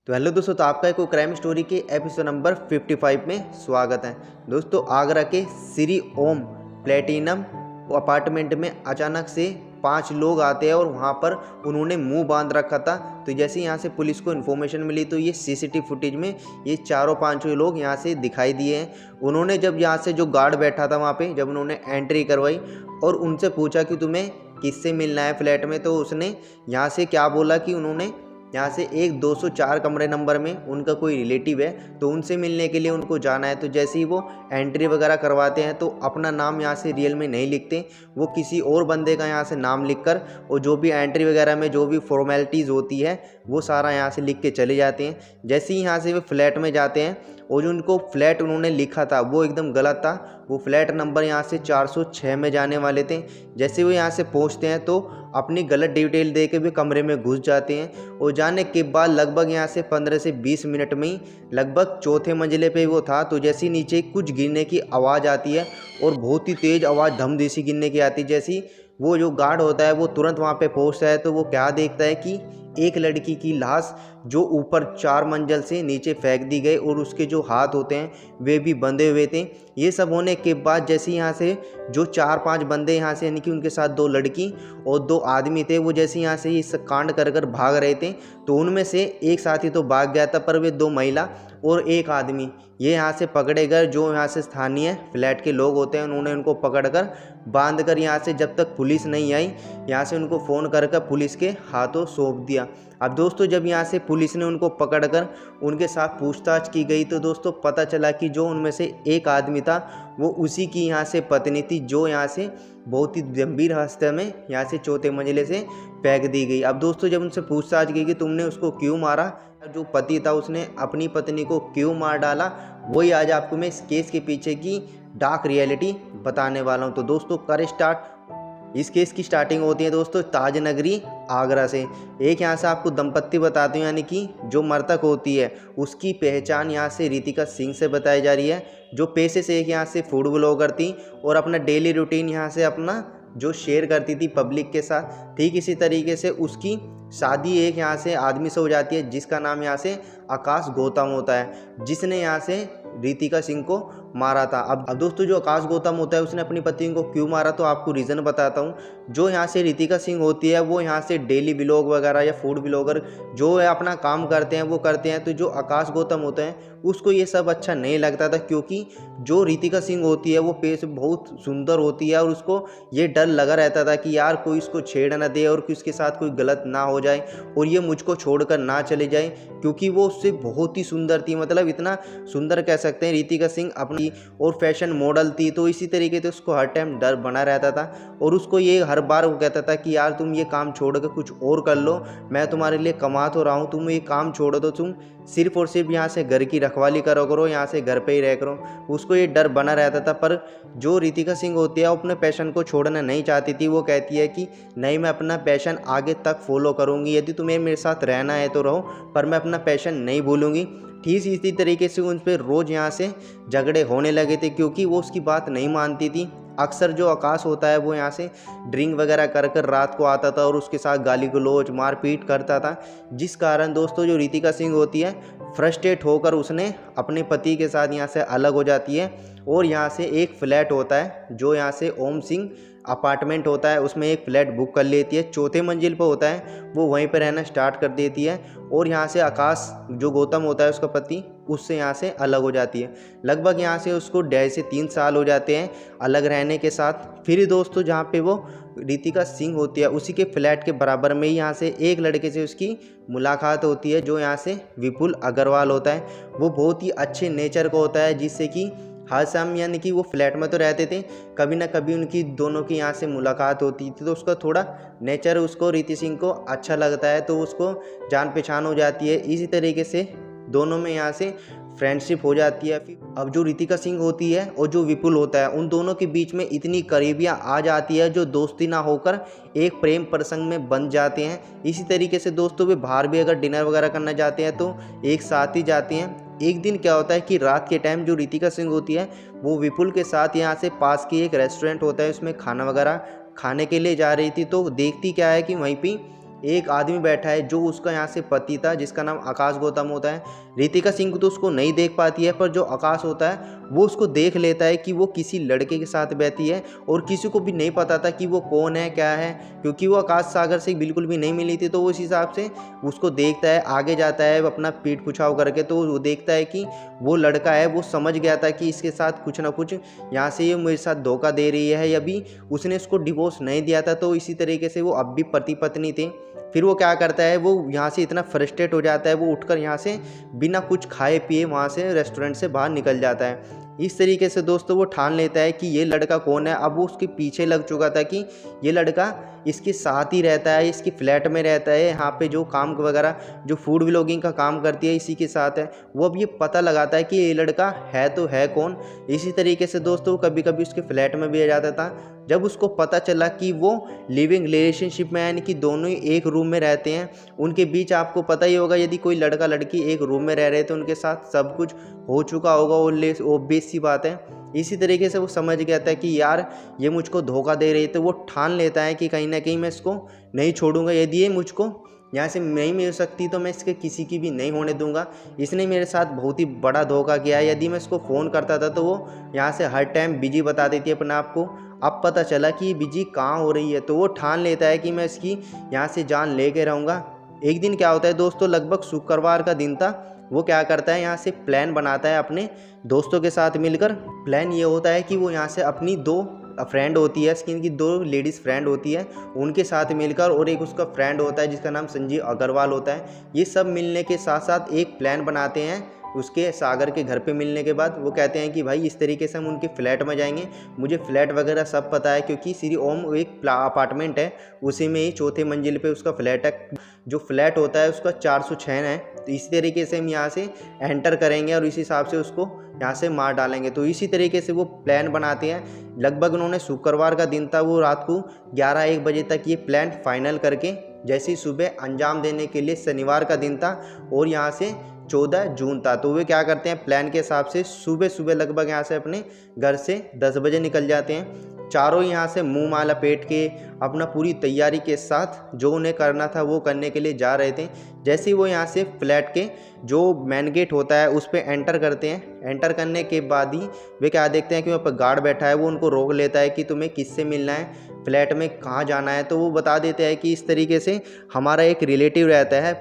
तो हेलो दोस्तों, तो आपका एक क्राइम स्टोरी के एपिसोड नंबर 55 में स्वागत है। दोस्तों, आगरा के श्री ओम प्लेटिनम अपार्टमेंट में अचानक से 5 लोग आते हैं और वहाँ पर उन्होंने मुंह बांध रखा था। तो जैसे यहाँ से पुलिस को इन्फॉर्मेशन मिली तो ये सीसीटीवी फुटेज में ये चारों पांचों लोग यहाँ से दिखाई दिए हैं। उन्होंने जब यहाँ से जो गार्ड बैठा था वहाँ पे जब उन्होंने एंट्री करवाई और उनसे पूछा कि तुम्हें किससे मिलना है फ्लैट में, तो उसने यहाँ से क्या बोला कि उन्होंने यहाँ से एक 204 कमरे नंबर में उनका कोई रिलेटिव है तो उनसे मिलने के लिए उनको जाना है। तो जैसे ही वो एंट्री वगैरह करवाते हैं तो अपना नाम यहाँ से रियल में नहीं लिखते, वो किसी और बंदे का यहाँ से नाम लिखकर और जो भी एंट्री वगैरह में जो भी फॉर्मेलिटीज़ होती है वो सारा यहाँ से लिख के चले जाते हैं। जैसे ही यहाँ से वो फ्लैट में जाते हैं और जो उनको फ्लैट उन्होंने लिखा था वो एकदम गलत था। वो फ्लैट नंबर यहाँ से 406 में जाने वाले थे। जैसे वो यहाँ से पहुँचते हैं तो अपनी गलत डिटेल दे के भी कमरे में घुस जाते हैं और जाने के बाद लगभग यहाँ से 15 से 20 मिनट में ही लगभग चौथे मंजिले पे वो था। तो जैसे नीचे कुछ गिरने की आवाज़ आती है और बहुत ही तेज़ आवाज़ धमधीसी गिरने की आती है। जैसी वो जो गार्ड होता है वो तुरंत वहाँ पे पहुँचता है तो वो क्या देखता है कि एक लड़की की लाश जो ऊपर 4 मंजिल से नीचे फेंक दी गई और उसके जो हाथ होते हैं वे भी बंधे हुए थे। ये सब होने के बाद जैसे यहाँ से जो 4-5 बंदे यहाँ से यानी कि उनके साथ 2 लड़की और 2 आदमी थे, वो जैसे यहाँ से इस कांड कर भाग रहे थे तो उनमें से एक साथी तो भाग गया था, पर वे 2 महिला और एक आदमी ये यहाँ से पकड़े गए। जो यहाँ से स्थानीय फ्लैट के लोग होते हैं उन्होंने उनको पकड़कर बांध कर यहाँ से जब तक पुलिस नहीं आई यहाँ से उनको फ़ोन कर पुलिस के हाथों सौंप दिया। अब दोस्तों, जब यहाँ से पुलिस ने उनको पकड़कर उनके साथ पूछताछ की गई तो दोस्तों पता चला कि जो उनमें से एक आदमी था वो उसी की यहाँ से पत्नी थी, जो यहाँ से बहुत ही गंभीर हादसे में यहाँ से चौथे मंजिले से फेंक दी गई। अब दोस्तों, जब उनसे पूछताछ की कि तुमने उसको क्यों मारा, जो पति था उसने अपनी पत्नी को क्यों मार डाला, वही आज आपको मैं इस केस के पीछे की डार्क रियलिटी बताने वाला हूँ। तो दोस्तों कर स्टार्ट। इस केस की स्टार्टिंग होती है दोस्तों ताज नगरी आगरा से। एक यहाँ से आपको दंपत्ति बताती हूँ, यानी कि जो मृतक होती है उसकी पहचान यहाँ से रितिका सिंह से बताई जा रही है, जो पेशे से एक यहाँ से फूड ब्लॉगर थी और अपना डेली रूटीन यहाँ से अपना जो शेयर करती थी पब्लिक के साथ। ठीक इसी तरीके से उसकी शादी एक यहाँ से आदमी से हो जाती है जिसका नाम यहाँ से आकाश गौतम होता है, जिसने यहाँ से रितिका सिंह को मारा था। अब दोस्तों, जो आकाश गौतम होता है उसने अपनी पत्नी को क्यों मारा तो आपको रीज़न बताता हूँ। जो यहाँ से रितिका सिंह होती है वो यहाँ से डेली व्लॉग वगैरह या फूड व्लॉगर जो है अपना काम करते हैं वो करते हैं। तो जो आकाश गौतम होता है उसको ये सब अच्छा नहीं लगता था, क्योंकि जो रितिका सिंह होती है वो पेश बहुत सुंदर होती है और उसको ये डर लगा रहता था कि यार कोई इसको छेड़ ना दे और उसके साथ कोई गलत ना हो जाए और ये मुझको छोड़कर ना चले जाए, क्योंकि वो उससे बहुत ही सुंदर थी। मतलब इतना सुंदर कह सकते हैं रितिका सिंह अपनी, और फैशन मॉडल थी। तो इसी तरीके से उसको हर टाइम डर बना रहता था और उसको ये हर बार वो कहता था कि यार तुम ये काम छोड़ कर कुछ और कर लो, मैं तुम्हारे लिए कमा तो रहा हूँ, तुम ये काम छोड़ो तो तुम सिर्फ और सिर्फ यहाँ से घर की रखवाली करो करो, यहाँ से घर पे ही रह करो। उसको ये डर बना रहता था। पर जो रितिका सिंह होती है वो अपने पैशन को छोड़ना नहीं चाहती थी। वो कहती है कि नहीं, मैं अपना पैशन आगे तक फॉलो करूँगी, यदि तुम्हें मेरे साथ रहना है तो रहो, पर मैं अपना पैशन नहीं भूलूंगी। ठीक इसी तरीके से उन पर रोज़ यहाँ से झगड़े होने लगे थे, क्योंकि वो उसकी बात नहीं मानती थी। अक्सर जो आकाश होता है वो यहाँ से ड्रिंक वगैरह कर रात को आता था और उसके साथ गाली गलौज मारपीट करता था, जिस कारण दोस्तों जो रितिका सिंह होती है फ्रस्ट्रेट होकर उसने अपने पति के साथ यहाँ से अलग हो जाती है और यहाँ से एक फ्लैट होता है जो यहाँ से ओम सिंह अपार्टमेंट होता है उसमें एक फ़्लैट बुक कर लेती है। चौथे मंजिल पर होता है, वो वहीं पर रहना स्टार्ट कर देती है और यहाँ से आकाश जो गौतम होता है उसका पति उससे यहाँ से अलग हो जाती है। लगभग यहाँ से उसको 1.5 से 3 साल हो जाते हैं अलग रहने के साथ। फिर दोस्तों जहाँ पे वो रितिका सिंह होती है उसी के फ्लैट के बराबर में ही यहाँ से एक लड़के से उसकी मुलाकात होती है, जो यहाँ से विपुल अग्रवाल होता है। वो बहुत ही अच्छे नेचर का होता है, जिससे कि हर शाम यानी कि वो फ्लैट में तो रहते थे, कभी ना कभी उनकी दोनों की यहाँ से मुलाकात होती थी। तो उसका थोड़ा नेचर उसको रिति सिंह को अच्छा लगता है, तो उसको जान पहचान हो जाती है। इसी तरीके से दोनों में यहाँ से फ्रेंडशिप हो जाती है। फिर अब जो रितिका सिंह होती है और जो विपुल होता है उन दोनों के बीच में इतनी करीबियाँ आ जाती है जो दोस्ती ना होकर एक प्रेम प्रसंग में बन जाते हैं। इसी तरीके से दोस्तों वे बाहर भी अगर डिनर वगैरह करना चाहते हैं तो एक साथ ही जाते हैं। एक दिन क्या होता है कि रात के टाइम जो रितिका सिंह होती है वो विपुल के साथ यहाँ से पास की एक रेस्टोरेंट होता है उसमें खाना वगैरह खाने के लिए जा रही थी। तो देखती क्या है कि वहीं पर एक आदमी बैठा है जो उसका यहाँ से पति था, जिसका नाम आकाश गौतम होता है। रितिका सिंह तो उसको नहीं देख पाती है, पर जो आकाश होता है वो उसको देख लेता है कि वो किसी लड़के के साथ बैठी है, और किसी को भी नहीं पता था कि वो कौन है क्या है, क्योंकि वो आकाश सागर से बिल्कुल भी नहीं मिली थी। तो वो इस हिसाब से उसको देखता है, आगे जाता है अपना पीठ पुछाव करके, तो वो देखता है कि वो लड़का है। वो समझ गया था कि इसके साथ कुछ ना कुछ यहाँ से ये मेरे साथ धोखा दे रही है, अभी उसने उसको डिवोर्स नहीं दिया था, तो इसी तरीके से वो अब भी पति पत्नी थे। फिर वो क्या करता है, वो यहाँ से इतना फ्रस्ट्रेट हो जाता है, वो उठकर यहाँ से बिना कुछ खाए पिए वहाँ से रेस्टोरेंट से बाहर निकल जाता है। इस तरीके से दोस्तों वो ठान लेता है कि ये लड़का कौन है। अब वो उसके पीछे लग चुका था कि ये लड़का इसके साथ ही रहता है, इसकी फ्लैट में रहता है, यहाँ पे जो काम वगैरह जो फूड व्लॉगिंग का काम करती है इसी के साथ है। वो अब ये पता लगाता है कि ये लड़का है तो है कौन। इसी तरीके से दोस्तों कभी कभी उसके फ्लैट में भी आ जाता था। जब उसको पता चला कि वो लिविंग रिलेशनशिप में, यानी कि दोनों ही एक रूम में रहते हैं, उनके बीच आपको पता ही होगा यदि कोई लड़का लड़की एक रूम में रह रहे तो उनके साथ सब कुछ हो चुका होगा, ऑब्वियस सी बात है। इसी तरीके से वो समझ गया था कि यार ये मुझको धोखा दे रही है, तो वो ठान लेता है कि कहीं ना कहीं मैं इसको नहीं छोड़ूंगा। यदि ये मुझको यहाँ से नहीं मिल सकती तो मैं इसके किसी की भी नहीं होने दूंगा। इसने मेरे साथ बहुत ही बड़ा धोखा किया है। यदि मैं इसको फ़ोन करता था तो वो यहाँ से हर टाइम बिजी बता देती है अपने आप को। अब पता चला कि ये बिजी कहाँ हो रही है, तो वो ठान लेता है कि मैं इसकी यहाँ से जान ले के रहूँगा। एक दिन क्या होता है दोस्तों, लगभग शुक्रवार का दिन था। वो क्या करता है, यहाँ से प्लान बनाता है अपने दोस्तों के साथ मिलकर। प्लान ये होता है कि वो यहाँ से अपनी 2 फ्रेंड होती है, स्किन की 2 लेडीज़ फ्रेंड होती है, उनके साथ मिलकर, और एक उसका फ्रेंड होता है जिसका नाम संजीव अग्रवाल होता है। ये सब मिलने के साथ साथ एक प्लान बनाते हैं। उसके सागर के घर पे मिलने के बाद वो कहते हैं कि भाई इस तरीके से हम उनके फ्लैट में जाएंगे। मुझे फ्लैट वगैरह सब पता है, क्योंकि श्री ओम एक अपार्टमेंट है, उसी में ही 4थे मंजिल पे उसका फ्लैट है। जो फ्लैट होता है उसका 406 है। तो इसी तरीके से हम यहाँ से एंटर करेंगे और इसी हिसाब से उसको यहाँ से मार डालेंगे। तो इसी तरीके से वो प्लान बनाते हैं। लगभग उन्होंने शुक्रवार का दिन था, वो रात को 11-1 बजे तक ये प्लान फाइनल करके जैसे ही सुबह अंजाम देने के लिए, शनिवार का दिन था और यहाँ से 14 जून था, तो वे क्या करते हैं प्लान के हिसाब से सुबह सुबह लगभग यहाँ से अपने घर से 10 बजे निकल जाते हैं। चारों यहाँ से मुंह माला पेट के अपना पूरी तैयारी के साथ जो उन्हें करना था वो करने के लिए जा रहे थे। जैसे ही वो यहाँ से फ्लैट के जो मेन गेट होता है उस पर एंटर करते हैं, एंटर करने के बाद ही वे क्या देखते हैं कि वहाँ पर गार्ड बैठा है। वो उनको रोक लेता है कि तुम्हें किससे मिलना है, फ्लैट में कहाँ जाना है। तो वो बता देते हैं कि इस तरीके से हमारा एक रिलेटिव रहता है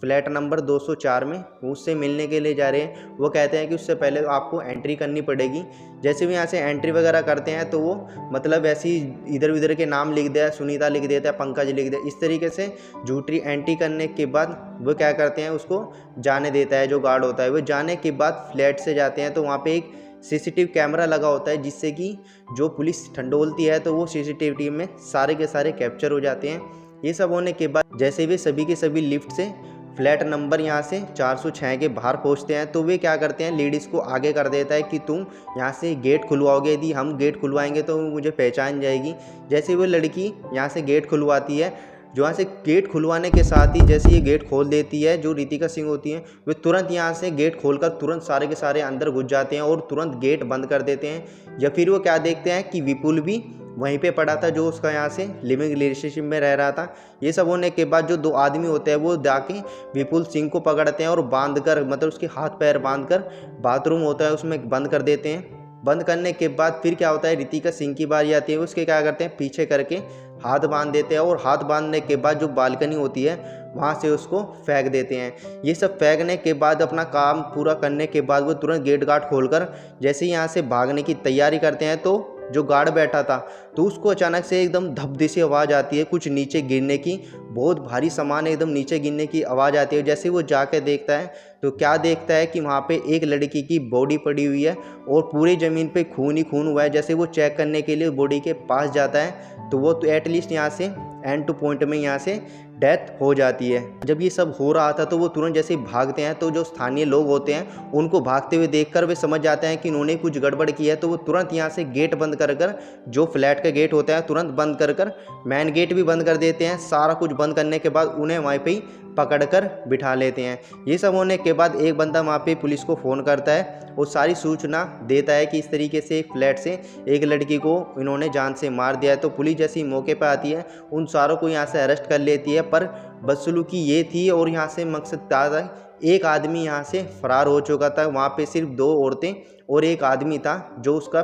फ्लैट नंबर 204 में, उससे मिलने के लिए जा रहे हैं। वो कहते हैं कि उससे पहले आपको एंट्री करनी पड़ेगी। जैसे भी यहाँ से एंट्री वगैरह करते हैं तो वो मतलब ऐसे ही इधर उधर के नाम लिख दिया, सुनीता लिख देता है, पंकज लिख दिया। इस तरीके से झूठी एंट्री करने के बाद वो क्या करते हैं, उसको जाने देता है जो गार्ड होता है। वो जाने के बाद फ्लैट से जाते हैं तो वहाँ पर एक सीसीटीवी कैमरा लगा होता है, जिससे कि जो पुलिस ठंडोलती है तो वो सीसीटीवी में सारे के सारे कैप्चर हो जाते हैं। ये सब होने के बाद जैसे वे सभी के सभी लिफ्ट से फ्लैट नंबर यहाँ से 406 के बाहर पहुँचते हैं तो वे क्या करते हैं, लेडीज़ को आगे कर देता है कि तुम यहाँ से गेट खुलवाओगे, यदि हम गेट खुलवाएंगे तो मुझे पहचान जाएगी। जैसे वो लड़की यहाँ से गेट खुलवाती है, जो यहाँ से गेट खुलवाने के साथ ही जैसे ये गेट खोल देती है, जो रितिका सिंह होती है वे तुरंत यहाँ से गेट खोलकर तुरंत सारे के सारे अंदर घुस जाते हैं और तुरंत गेट बंद कर देते हैं। या फिर वो क्या देखते हैं कि विपुल भी वहीं पे पड़ा था, जो उसका यहाँ से लिविंग रिलेशनशिप में रह रहा था। ये सब होने के बाद जो 2 आदमी होते हैं वो जाके विपुल सिंह को पकड़ते हैं और बांध कर, मतलब उसके हाथ पैर बांध कर बाथरूम होता है उसमें बंद कर देते हैं। बंद करने के बाद फिर क्या होता है, रितिका सिंह की बारी आती है। उसके क्या करते हैं, पीछे करके हाथ बांध देते हैं और हाथ बांधने के बाद जो बालकनी होती है वहाँ से उसको फेंक देते हैं। ये सब फेंकने के बाद अपना काम पूरा करने के बाद वो तुरंत गेट गार्ड खोलकर जैसे ही यहाँ से भागने की तैयारी करते हैं तो जो गार्ड बैठा था तो उसको अचानक से एकदम धपधे सी आवाज़ आती है, कुछ नीचे गिरने की, बहुत भारी सामान एकदम नीचे गिरने की आवाज़ आती है। जैसे वो जाके देखता है तो क्या देखता है कि वहाँ पे एक लड़की की बॉडी पड़ी हुई है और पूरी ज़मीन पे खून ही खून हुआ है। जैसे वो चेक करने के लिए बॉडी के पास जाता है तो वो तो एटलीस्ट यहाँ से एंड टू पॉइंट में यहाँ से डेथ हो जाती है। जब ये सब हो रहा था तो वो तुरंत जैसे भागते हैं तो जो स्थानीय लोग होते हैं उनको भागते हुए देखकर वे समझ जाते हैं कि इन्होंने कुछ गड़बड़ की है। तो वो तुरंत यहाँ से गेट बंद कर कर, जो फ्लैट का गेट होता है तुरंत बंद कर कर मेन गेट भी बंद कर देते हैं। सारा कुछ बंद करने के बाद उन्हें वहीं पे ही पकड़कर बिठा लेते हैं। ये सब होने के बाद एक बंदा वहाँ पे पुलिस को फ़ोन करता है और सारी सूचना देता है कि इस तरीके से फ्लैट से एक लड़की को इन्होंने जान से मार दिया है। तो पुलिस जैसी मौके पर आती है उन सारों को यहाँ से अरेस्ट कर लेती है, पर बदसलूकी ये थी और यहाँ से मकसद क्या था, एक आदमी यहाँ से फरार हो चुका था। वहाँ पे सिर्फ 2 औरतें और एक आदमी था जो उसका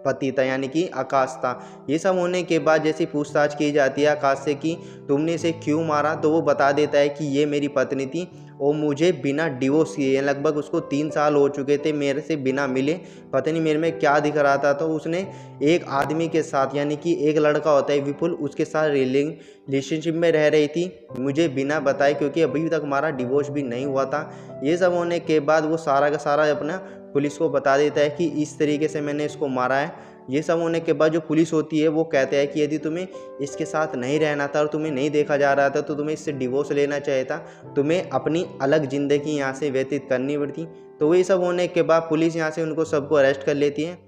पति था, यानी कि आकाश था। ये सब होने के बाद जैसे पूछताछ की जाती है आकाश से कि तुमने इसे क्यों मारा, तो वो बता देता है कि ये मेरी पत्नी थी और मुझे बिना डिवोर्स किए, लगभग उसको 3 साल हो चुके थे मेरे से बिना मिले, पता नहीं मेरे में क्या दिख रहा था, तो उसने एक आदमी के साथ, यानी कि एक लड़का होता है विपुल, उसके साथ रिलेशनशिप में रह रही थी मुझे बिना बताए, क्योंकि अभी तक हमारा डिवोर्स भी नहीं हुआ था। ये सब होने के बाद वो सारा का सारा अपना पुलिस को बता देता है कि इस तरीके से मैंने इसको मारा है। ये सब होने के बाद जो पुलिस होती है वो कहते हैं कि यदि तुम्हें इसके साथ नहीं रहना था और तुम्हें नहीं देखा जा रहा था तो तुम्हें इससे डिवोर्स लेना चाहिए था, तुम्हें अपनी अलग ज़िंदगी यहाँ से व्यतीत करनी पड़ती। तो ये सब होने के बाद पुलिस यहाँ से उनको सबको अरेस्ट कर लेती है।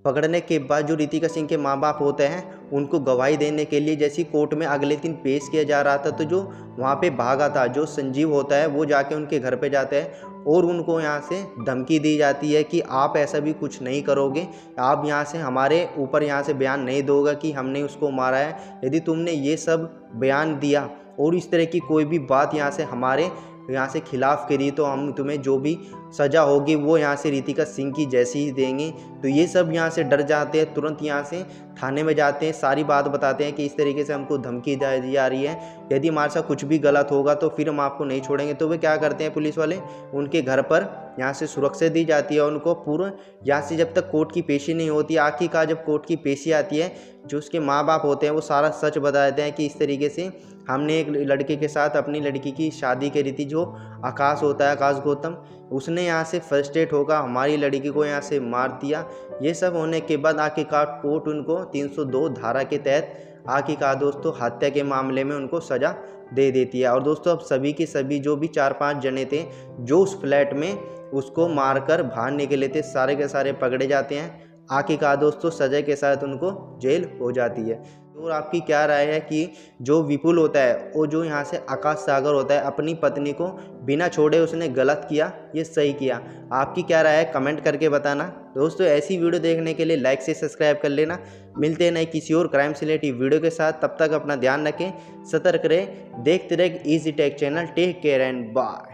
पकड़ने के बाद जो रितिका सिंह के माँ बाप होते हैं उनको गवाही देने के लिए जैसी कोर्ट में अगले दिन पेश किया जा रहा था, तो जो वहाँ पे भागा था जो संजीव होता है वो जाके उनके घर पे जाते हैं और उनको यहाँ से धमकी दी जाती है कि आप ऐसा भी कुछ नहीं करोगे, आप यहाँ से हमारे ऊपर यहाँ से बयान नहीं दोगे कि हमने उसको मारा है। यदि तुमने ये सब बयान दिया और इस तरह की कोई भी बात यहाँ से हमारे यहाँ से खिलाफ करी तो हम तुम्हें जो भी सज़ा होगी वो यहाँ से रितिका सिंह की जैसी ही देंगे। तो ये सब यहाँ से डर जाते हैं, तुरंत यहाँ से थाने में जाते हैं, सारी बात बताते हैं कि इस तरीके से हमको धमकी दी जा रही है, यदि हमारे साथ कुछ भी गलत होगा तो फिर हम आपको नहीं छोड़ेंगे। तो वे क्या करते हैं पुलिस वाले, उनके घर पर यहाँ से सुरक्षा दी जाती है उनको पूरा, यहाँ से जब तक कोर्ट की पेशी नहीं होती। आखिरकार जब कोर्ट की पेशी आती है जो उसके माँ बाप होते हैं वो सारा सच बता देते हैं कि इस तरीके से हमने एक लड़के के साथ अपनी लड़की की शादी करी थी, जो आकाश होता है, आकाश गौतम, उसने यहाँ से फ्रस्ट्रेट होकर हमारी लड़की को यहाँ से मार दिया। ये सब होने के बाद आखिरकार कोर्ट उनको 302 धारा के तहत आखिरकार दोस्तों हत्या के मामले में उनको सज़ा दे देती है। और दोस्तों अब सभी के सभी जो भी 4-5 जने थे जो उस फ्लैट में उसको मारकर बाहर निकले थे, सारे के सारे पकड़े जाते हैं। आखिरकार दोस्तों सज़ा के साथ उनको जेल हो जाती है। तो आपकी क्या राय है कि जो विपुल होता है वो जो यहाँ से आकाश सागर होता है अपनी पत्नी को बिना छोड़े उसने गलत किया, ये सही किया? आपकी क्या राय है कमेंट करके बताना। दोस्तों ऐसी वीडियो देखने के लिए लाइक से सब्सक्राइब कर लेना। मिलते हैं नए किसी और क्राइम से रिलेटेड वीडियो के साथ, तब तक अपना ध्यान रखें, सतर्क रहें, देखते रहें Easy Tech channel. Take care and bye.